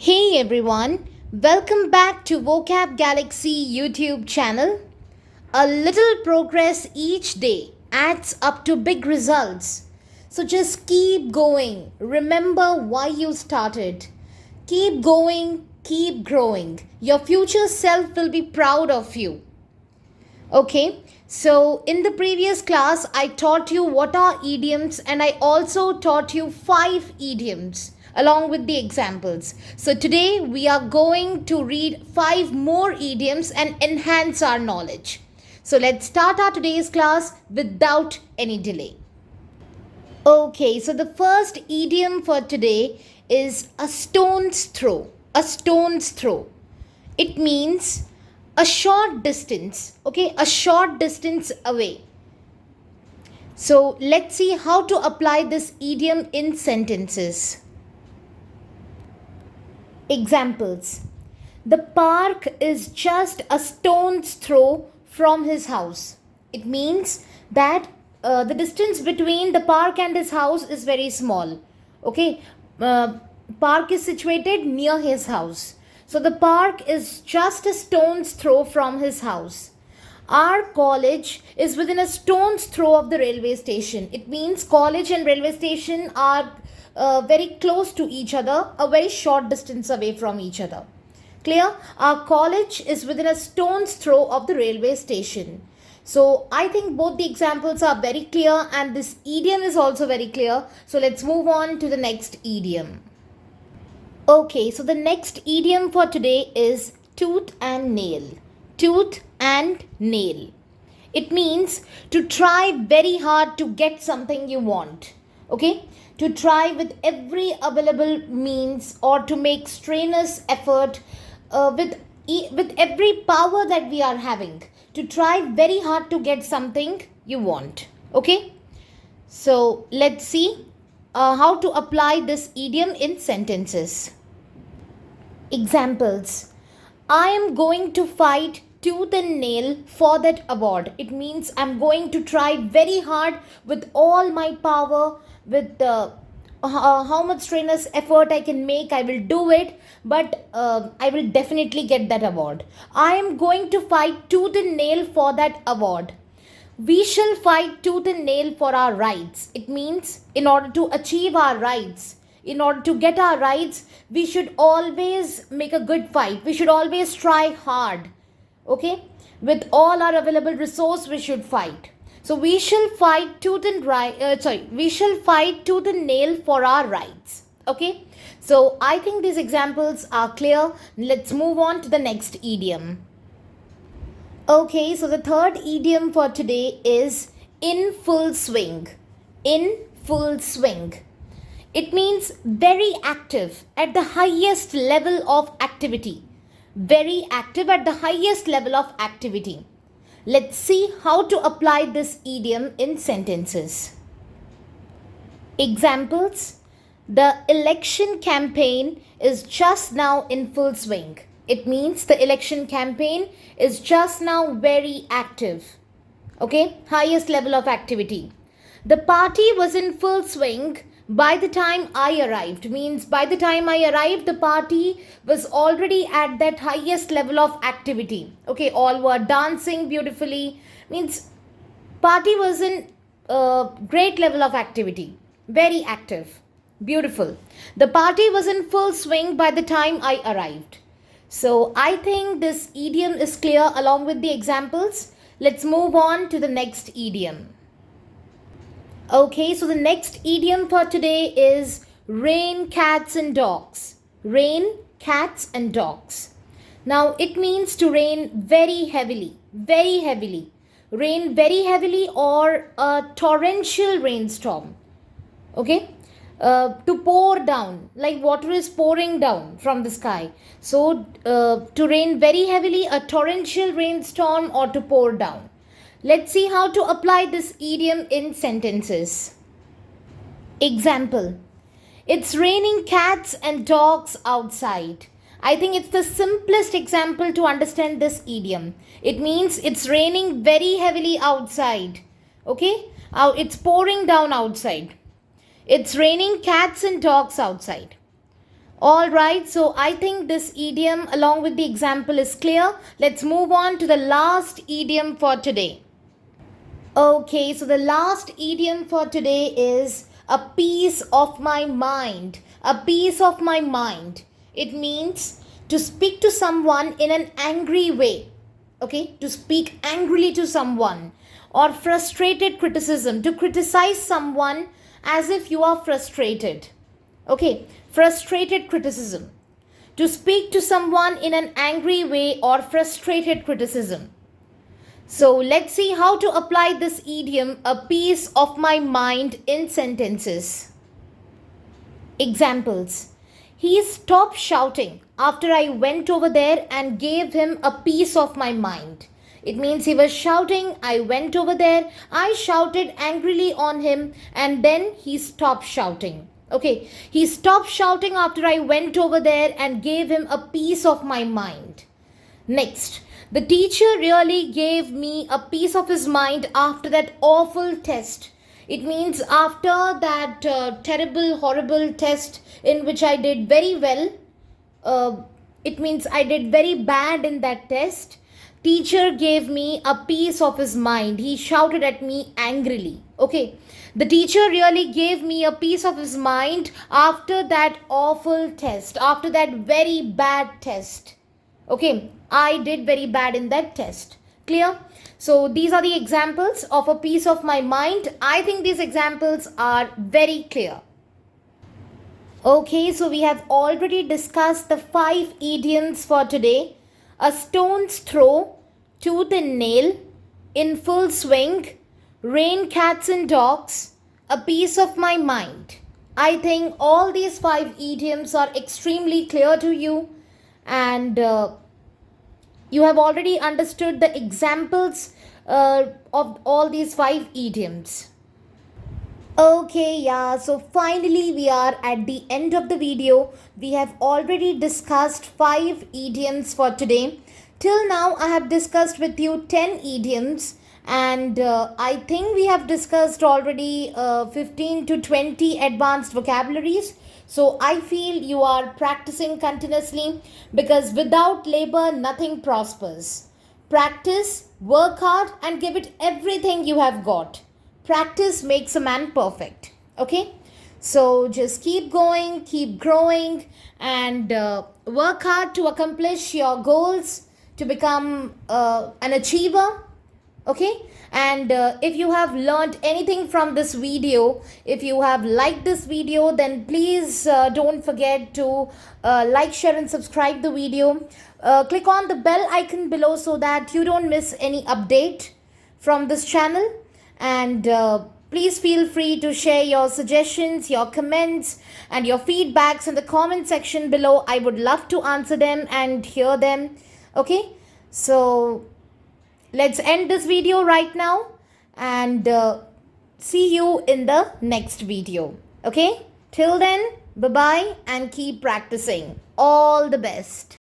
Hey everyone, welcome back to Vocab Galaxy YouTube channel. A little progress each day adds up to big results. So just keep going. Remember why you started. Keep going, keep growing. Your future self will be proud of you. Okay, so in the previous class, I taught you what are idioms and I also taught you 5 idioms along with the examples. So today we are going to read 5 more idioms and enhance our knowledge. So let's start our today's class without any delay. Okay, so the first idiom for today is a stone's throw. A stone's throw. It means a short distance, okay, a short distance away. So let's see how to apply this idiom in sentences. Examples. The park is just a stone's throw from his house. It means that the distance between the park and his house is very small. Okay, park is situated near his house. So the park is just a stone's throw from his house. Our college is within a stone's throw of the railway station. It means college and railway station are very close to each other, a very short distance away from each other. Clear? Our college is within a stone's throw of the railway station. So I think both the examples are very clear and this idiom is also very clear. So let's move on to the next idiom. Okay, so the next idiom for today is tooth and nail. Tooth and nail. It means to try very hard to get something you want. Okay, to try with every available means or to make strenuous effort with every power that we are having. To try very hard to get something you want. Okay, so let's see how to apply this idiom in sentences. Examples. I am going to fight tooth and nail for that award. It means I'm going to try very hard with all my power, with how much strenuous effort I can make. I will do it, but I will definitely get that award. I am going to fight tooth and nail for that award. We shall fight tooth and nail for our rights. It means in order to achieve our rights, in order to get our rights, we should always make a good fight. We should always try hard. Okay? With all our available resource, we should fight. So we shall fight tooth and we shall fight tooth and nail for our rights. Okay? So I think these examples are clear. Let's move on to the next idiom. Okay, so the third idiom for today is in full swing. In full swing. It means very active at the highest level of activity. Very active at the highest level of activity. Let's see how to apply this idiom in sentences. Examples. The election campaign is just now in full swing. It means the election campaign is just now very active. Okay, highest level of activity. The party was in full swing by the time I arrived. Means by the time I arrived, the party was already at that highest level of activity. Okay, all were dancing beautifully. Means party was in great level of activity. Very active. Beautiful. The party was in full swing by the time I arrived. So I think this idiom is clear along with the examples. Let's move on to the next idiom. Okay, so the next idiom for today is rain, cats and dogs. Rain, cats and dogs. Now it means to rain very heavily. Very heavily. Rain very heavily or a torrential rainstorm. Okay. To pour down, like water is pouring down from the sky. So to rain very heavily, a torrential rainstorm or to pour down. Let's see how to apply this idiom in sentences. Example. It's raining cats and dogs outside. I think it's the simplest example to understand this idiom. It means it's raining very heavily outside. Okay? It's pouring down outside. It's raining cats and dogs outside. Alright, so I think this idiom along with the example is clear. Let's move on to the last idiom for today. Okay, so the last idiom for today is a piece of my mind. A piece of my mind. It means to speak to someone in an angry way. Okay, to speak angrily to someone, or frustrated criticism, to criticize someone as if you are frustrated. Okay, frustrated criticism. To speak to someone in an angry way or frustrated criticism. So let's see how to apply this idiom, a piece of my mind, in sentences. Examples. He stopped shouting after I went over there and gave him a piece of my mind. It means he was shouting, I went over there, I shouted angrily on him, and then he stopped shouting. Okay, he stopped shouting after I went over there and gave him a piece of my mind. Next, the teacher really gave me a piece of his mind after that awful test. It means after that terrible, horrible test in which I did very well. It means I did very bad in that test. Teacher gave me a piece of his mind. He shouted at me angrily. Okay. The teacher really gave me a piece of his mind after that awful test, after that very bad test. Okay. I did very bad in that test. Clear? So these are the examples of a piece of my mind. I think these examples are very clear. Okay, so we have already discussed the 5 idioms for today. A stone's throw, tooth and nail, in full swing, rain, cats and dogs, a piece of my mind. I think all these 5 idioms are extremely clear to you, and you have already understood the examples of all these 5 idioms. Okay, yeah, so finally we are at the end of the video. We have already discussed 5 idioms for today. Till now I have discussed with you 10 idioms, and I think we have discussed already 15 to 20 advanced vocabularies. So I feel you are practicing continuously, because without labor nothing prospers. Practice, work hard and give it everything you have got. Practice makes a man perfect. Okay, so just keep going, keep growing, and work hard to accomplish your goals, to become an achiever. Okay, and if you have learned anything from this video, if you have liked this video, then please don't forget to like, share and subscribe the video. Click on the bell icon below so that you don't miss any update from this channel. And please feel free to share your suggestions, your comments and your feedbacks in the comment section below. I would love to answer them and hear them. Okay, so let's end this video right now, and see you in the next video. Okay, till then, bye bye and keep practicing. All the best.